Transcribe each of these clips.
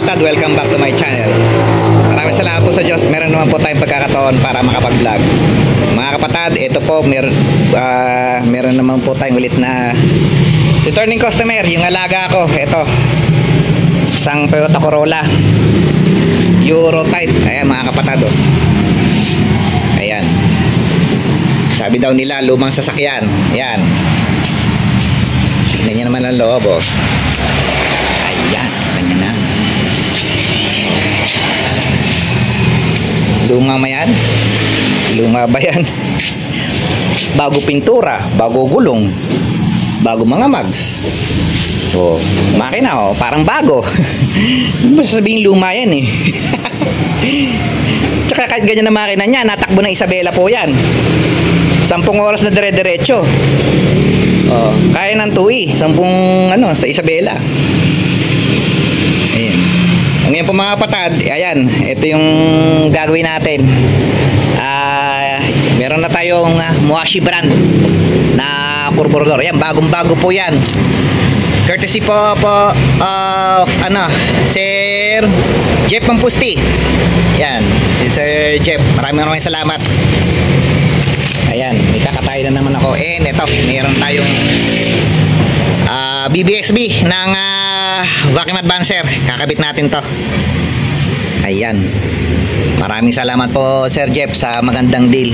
kapatid, welcome back to my channel. Maraming salamat po sa Diyos. Meron naman po tayong pagkakataon para makapag-vlog. Mga kapatid, ito po, meron naman po tayong ulit na returning customer. Yung alaga ko, ito, isang Toyota Corolla Euro type. Ayan mga kapatid, oh. Ayan, sabi daw nila lumang sasakyan. Ayan, tignan niya naman ang loob, oh. Ayan, kanya na. Luma ba yan? Luma ba yan? Bago pintura, bago gulong, bago mga mags. Oh, makina, oh, parang bago. Hindi mo sasabihin luma yan eh. Tsaka kahit ganyan na makina niya, natakbo ng Isabela po yan. 10 oras na dire-diretso. Oh, kaya ng tuwi, 10 ano, sa Isabela. Ayan. Ngayon po mga kapatid, ayan, ito yung gagawin natin. Meron na tayong Muashi brand na carburetor. Ayan, bagong-bago po yan. Courtesy po of Sir Jeff Mampusti. Ayan, si Sir Jeff, maraming salamat. Ayan, may kakatayo na naman ako. And ito, meron tayong BBXB ng vacuum advancer. Kakabit natin to. Ayan, maraming salamat po Sir Jeff sa magandang deal.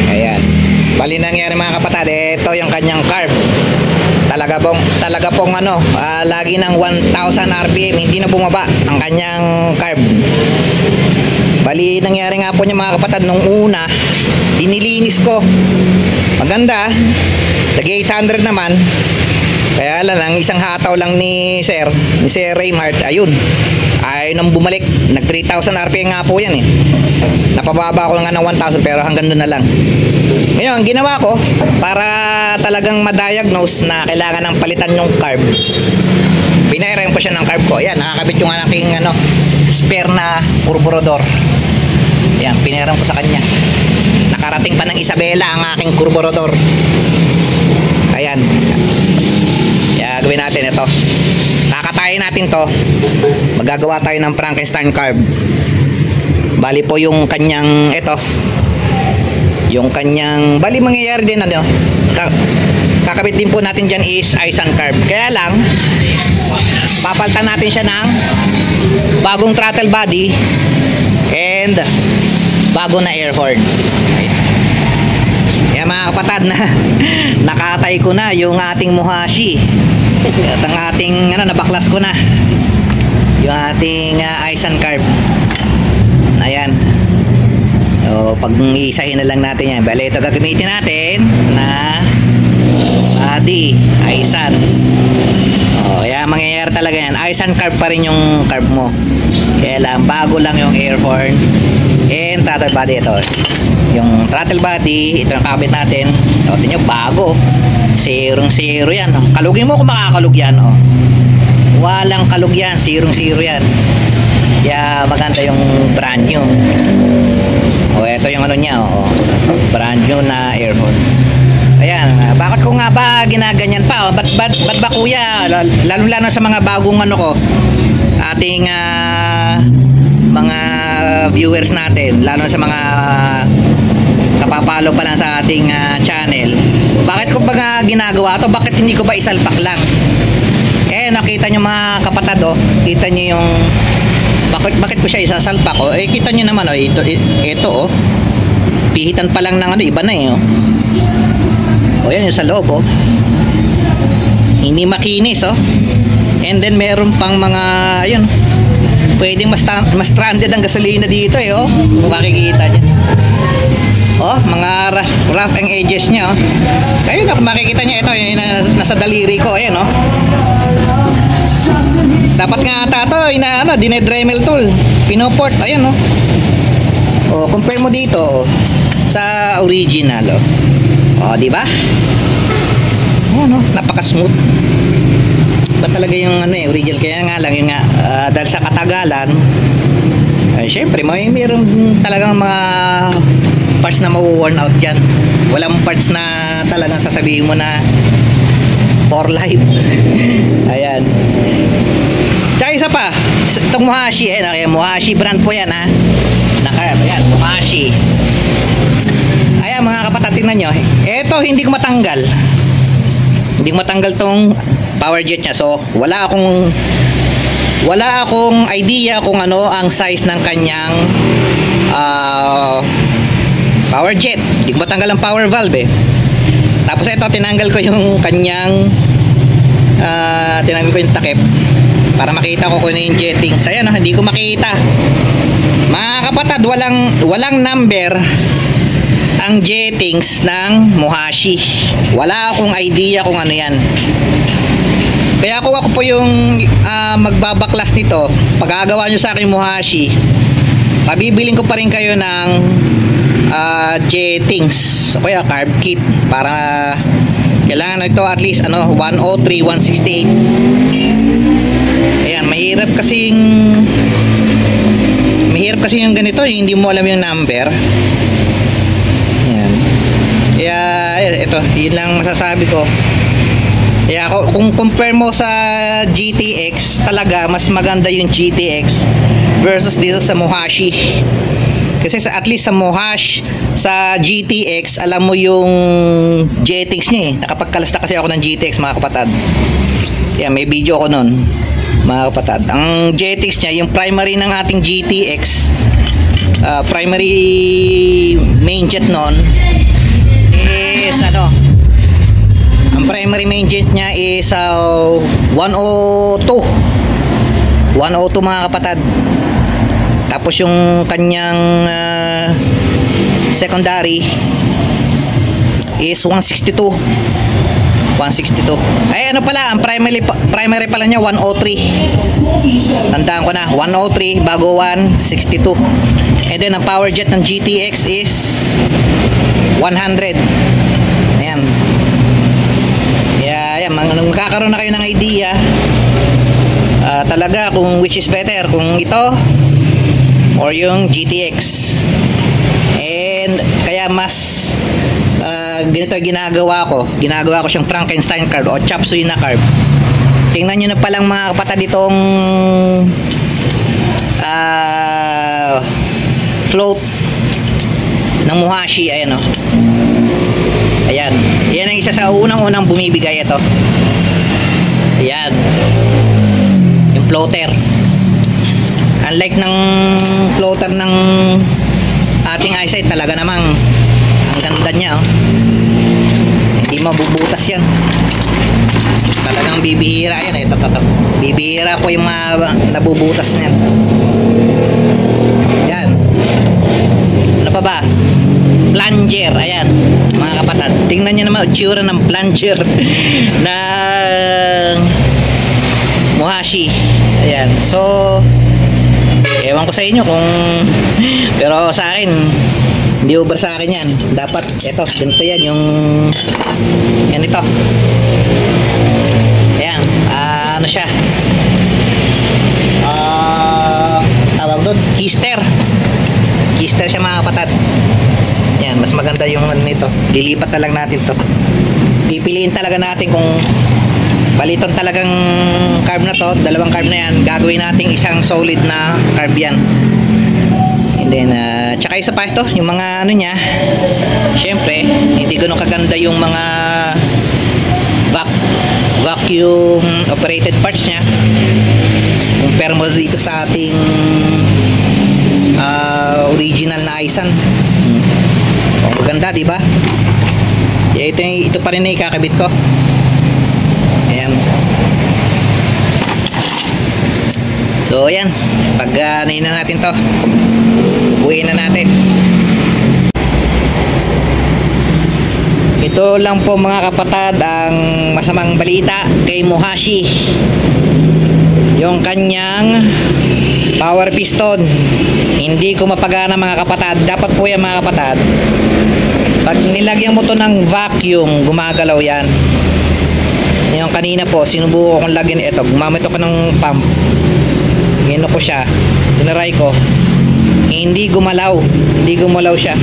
Ayan, bali nangyari mga kapatid, ito yung kanyang carb. Talaga pong lagi ng 1000 RPM, hindi na bumaba ang kanyang carb. Bali nangyari nga po niya mga kapatid, nung una dinilinis ko, maganda, lagi 800 naman. Kaya lang, isang hataw lang ni Sir Raymart, ayun, ay nang bumalik, nag 3000 RPM nga po yan eh. Napababa ko nga ng 1000 pero hanggang doon na lang. Ngayon, ginawa ko para talagang ma-diagnose na kailangan ng palitan yung carb. Pinairam ko siya ng carb ko. Ayan, nakakabit yung aking spare na carburetor. Ayan, pinairam ko sa kanya. Nakarating pa ng Isabela ang aking carburetor. Ayan. Kaya gawin natin ito. Kakatayin natin to. Magagawa tayo ng Frankenstein carb. Bali po yung kanyang ito. Yung kanyang bali mangyayari din kakabit din po natin dyan is Aisin carb. Kaya lang papalitan natin siya ng bagong throttle body and bago na air horn. Kaya mga kapatid, na nakatay ko na yung ating Muashi at ang ating nabaklas ko na yung ating Aisin carb. Ayan. So, pag iisahin na lang natin yan. Bale, ito gagamitin natin na body Aisin. Kaya mangyayari talaga yan. Aisin carb pa rin yung carb mo. Kaya lang, bago lang yung air horn and throttle body. Ito yung throttle body, ito yung kabit natin. Ito nyo, bago. Zero yan. Kalugin mo kung makakalug yan. Walang kalug yan. Zero yan. Kaya maganda yung brand new. Ito yung niya, brand new na air horn. Ayan, bakit ko nga ba ginaganyan pa? Ba't ba kuya? Lalo sa mga bagong ko, ating mga viewers natin, lalo sa mga kapapalo pa lang sa ating channel. Bakit ko ba ginagawa to? Bakit hindi ko ba isalpak lang? Nakita nyo mga kapatid, kita nyo yung bakit ko siya isasalpak ko? Kita nyo naman, ito pihitan pa lang ng iba na yan yung sa loob, hindi makinis, and then meron pang mga ayun, pwedeng mas stranded ang gasolina dito kung makikita nyo, mga rough ang edges nya, ayun, makikita nyo ito yung nasa daliri ko, ayan, dapat nga ata ito dinedremel tool, pinoport, ayan, compare mo dito sa original, di ba? Napaka-smooth. Ba talaga yung original. Kaya nga lang yun nga, dahil sa katagalan, syempre mayroon talagang mga parts na ma-worn out yan. Walang parts na talagang sasabihin mo na for life. Ayan. Tsaka isa pa, itong Muhashi, Muhashi brand po yan ha. Na-carb, ayan, Muhashi. Ayan mga kapatid, tingnan nyo. Ito hindi ko matanggal. Hindi ko matanggal tong power jet nya. So wala akong idea kung ano ang size ng kanyang power jet. Hindi ko matanggal ang power valve eh. Tapos ito, tinanggal ko yung kanyang tinanggal ko yung takip para makita ko kung ano yung jettings. Ayan, hindi ko makita. Mga kapatid, walang number ang jettings ng Muhashi. Wala akong idea kung ano yan. Kaya kung ako po yung magbabaklas nito, pagkagawa nyo sa akin Muhashi, pabibiling ko pa rin kayo ng jettings o kaya carb kit para kailangan ito at least 103, 168. Ayan, mahirap kasi yung ganito, hindi mo alam yung number. Ayan. Kaya ito, yun lang masasabi ko. Kaya kung compare mo sa GTX, talaga mas maganda yung GTX versus dito sa Muhashi. Kasi at least sa Muhashi, sa GTX, alam mo yung jettings niya eh. Nakapagkalasta kasi ako ng GTX mga kapatid. Kaya may video ko nun mga kapatid. Ang jettings niya, yung primary ng ating GTX, primary main jet nun is ang primary main jet niya is 102 mga kapatid. Tapos yung kanyang secondary is 162. Ay pala, ang primary pala niya 103. Tandaan ko na, 103 bago 162. And then ang power jet ng GTX is 100. Ayan. Ayan, magkakaroon na kayo ng idea talaga kung which is better, kung ito or yung GTX. And kaya mas ganito ginagawa ko siyang Frankenstein carb o chop suey na carb. Tingnan nyo na palang mga kapatid itong float ng Muhashi. Ayan ayan, yan ang isa sa unang bumibigay. Ito, ayan yung floater. Unlike ng floater ng ating eyesight, talaga namang ang ganda niya hindi mabubutas yan. Talagang bibihira yan. Ito. Bibihira ko yung nabubutas niyan. Yan. Ano pa ba? Plunger. Ayan mga kapatid, tingnan nyo naman itsura ng plunger ng Muhashi. Ayan, so ewan ko sa inyo kung, pero sa akin hindi over sa akin yan. Dapat ito, ganito yan, yung yan ito. Ayan, ano siya, tawag doon, keister siya mga kapatid. Yan, mas maganda yung nito. Lilipat na lang natin to. Pipiliin talaga natin kung baliton talagang carb na to, dalawang carb na yan, gagawin natin isang solid na carb yan. And then tsaka isa pa ito, yung mga niya, syempre hindi ganoon kaganda yung mga vacuum operated parts niya compare mo dito sa ating original na Aisin. Maganda, di ba? Ito pa rin na ikakabit ko. Ayan. So ayan, pag na natin to, uwiin na natin. Ito lang po mga kapatid ang masamang balita kay Muhashi. Yung kanyang power piston hindi ko mapagana mga kapatid. Dapat po yan mga kapatid, pag nilagyan mo to ng vacuum, gumagalaw yan. Yung kanina po sinubukan kong lagyan ito, gumamit ako ng pump, gino ko siya, tinaray ko, hindi gumalaw siya.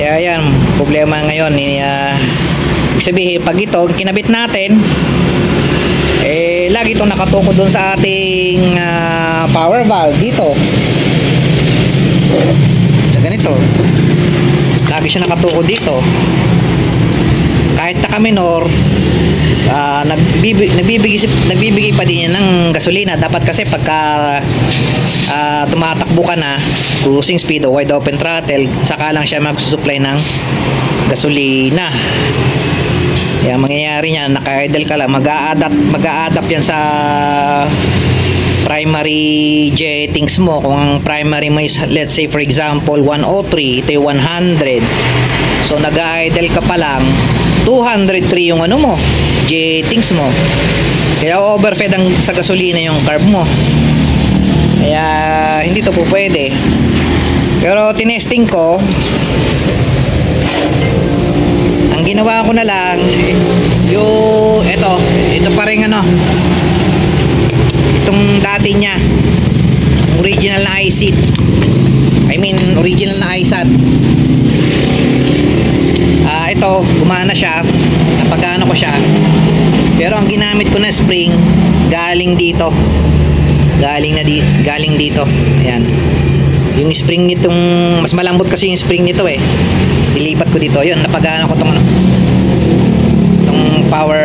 Kaya yan, problema ngayon. Ibig sabihin, pag ito kinabit natin, lagi itong nakatuko doon sa ating power valve dito. So ganito, lagi siya nakatuko dito. Kahit naka minor, nagbibigay pa din yan ng gasolina. Dapat kasi pagka tumatakbo ka na, cruising speed o wide open throttle, saka lang siya magsusupply ng gasolina. Kaya mangyayari niyan, naka-idle ka lang, mag-a-adapt yan sa primary jettings mo. Kung ang primary mo is, let's say for example 103, ito yung 100, so nag-idle ka pa lang, 203 yung ano mo, jettings mo. Kaya overfed sa gasolina yung carb mo. Kaya hindi to po pwede. Pero tinesting ko, ang ginawa ko na lang yung ito pa rin itong dati niya, original na i-seat, original na i-sat. Ito gumana siya, napagano ko siya, pero ang ginamit ko na spring galing dito, galing dito. Ayan, yung spring nitong, mas malambot kasi yung spring nito ilipat ko dito. Yun, napagano ko itong power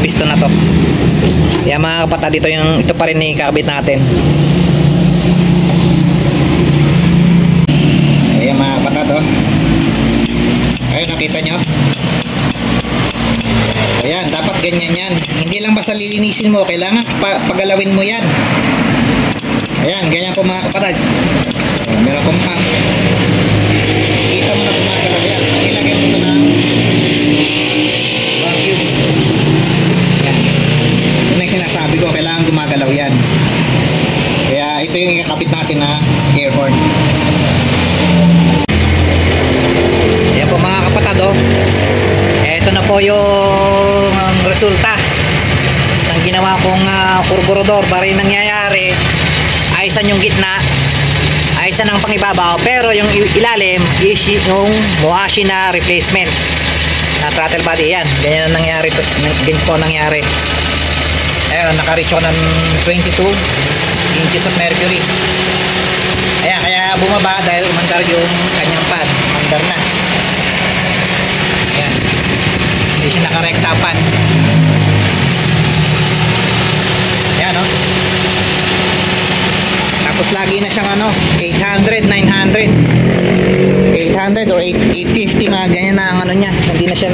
piston na to. Kaya mga kapatid, ito pa rin ikakabit natin. Ayan mga kapatid, ayun, nakita nyo. Ayan, dapat ganyan yan. Hindi lang basta lilinisin mo, kailangan pagalawin mo yan. Ayan, ganyan po mga kapatid. Meron kong pump. Kita mo na gumagalaw yan. Ilagay mo ito ng vacuum. Ayan. Yun ang sinasabi ko, kailangan gumagalaw yan. Kaya ito yung ikakapit natin na air horn. Ayan po mga kapatid, ito na po yung resulta ng ginawa kong kurburador. Bari nangyayari, ayusan yung gitna, ayusan ang pangibabaw, pero yung ilalim is yung Muhashi na replacement na throttle body. Yan, ganyan na nangyari, ganyan po nangyari. Ayun, naka-reach ako ng 22 inches of mercury. Ayan, kaya bumaba dahil umandar yung kanyang pad, umandar na. Ayan, hindi siya nakarekta pan. Ayan, no? Tapos lagi na siyang 800, 900, 800 or 850, mga ganyan na ang niya. Hindi na siya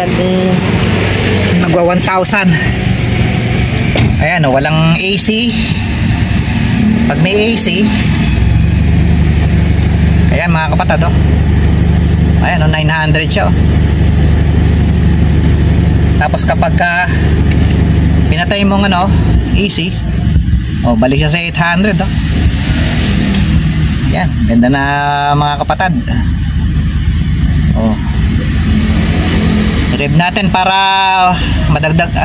nagwa 1,000. Ayan, walang AC. Pag may AC, ayan mga kapatid, ayan, 900 siya. Tapos kapag pinatay mo AC, balik siya sa 800. Yan, ganda na mga kapatid. Rev natin para madagdag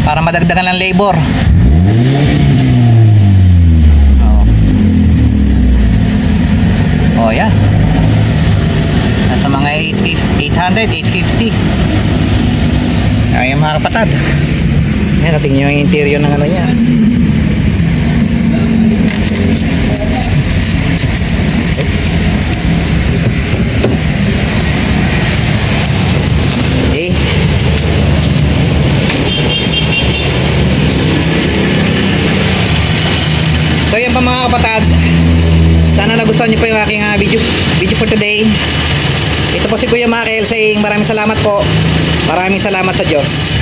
para madagdagan ng labor. Yan. Nasa mga 800, 850. Ayan mga kapatid. Ayan, natin yung interior ng niya. So yan pa mga kapatid, sana nagustuhan nyo po yung aking video for today. Ito po si Kuya Markel saying maraming salamat po. Maraming salamat sa Diyos.